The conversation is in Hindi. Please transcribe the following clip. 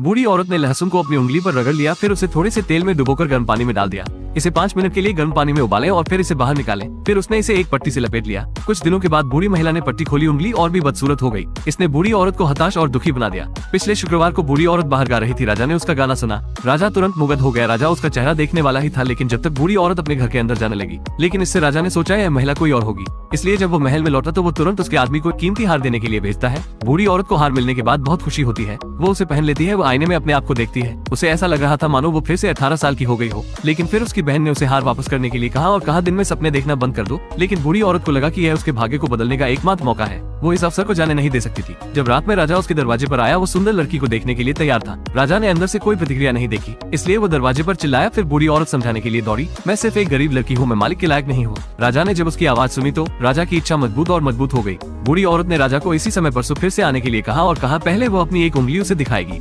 बूढ़ी औरत ने लहसुन को अपनी उंगली पर रगड़ लिया, फिर उसे थोड़े से तेल में डुबोकर गर्म पानी में डाल दिया। इसे 5 मिनट के लिए गर्म पानी में उबालें और फिर इसे बाहर निकालें। फिर उसने इसे एक पट्टी से लपेट लिया। कुछ दिनों के बाद बूढ़ी महिला ने पट्टी खोली, उंगली और भी बदसूरत हो गई। इसने बूढ़ी औरत को हताश और दुखी बना दिया। पिछले शुक्रवार को बूढ़ी औरत बाहर गा रही थी। राजा ने उसका गाना सुना। राजा तुरंत मुग्ध हो गया। राजा उसका चेहरा देखने वाला ही था, लेकिन जब तक बूढ़ी औरत अपने घर के अंदर जाने लगी, लेकिन इससे राजा ने सोचा यह महिला कोई और होगी। इसलिए जब वो महल में लौटा तो वो तुरंत उसके आदमी को कीमती हार देने के लिए भेजता है। बूढ़ी औरत को हार मिलने के बाद बहुत खुशी होती है। वो उसे पहन लेती है। वो आईने में अपने आप को देखती है। उसे ऐसा लग रहा था मानो वो फिर से 18 साल की हो गई हो। लेकिन फिर उसकी बहन ने उसे हार वापस करने के लिए कहा और कहा दिन में सपने देखना बंद कर दो। लेकिन बूढ़ी औरत को लगा कि यह उसके भाग्य को बदलने का एकमात्र मौका है। वो इस अवसर को जाने नहीं दे सकती थी। जब रात में राजा उसके दरवाजे पर आया, वो सुंदर लड़की को देखने के लिए तैयार था। राजा ने अंदर से कोई प्रतिक्रिया नहीं देखी, इसलिए वो दरवाजे पर चिल्लाया। फिर बूढ़ी औरत समझाने के लिए दौड़ी, मैं सिर्फ एक गरीब लड़की हूँ, मैं मालिक के लायक नहीं हूँ। राजा ने जब उसकी आवाज सुनी तो राजा की इच्छा मजबूत और मजबूत हो गई। बूढ़ी औरत ने राजा को इसी समय परसों फिर से आने के लिए कहा और कहा पहले वो अपनी एक उंगली उसे दिखाएगी।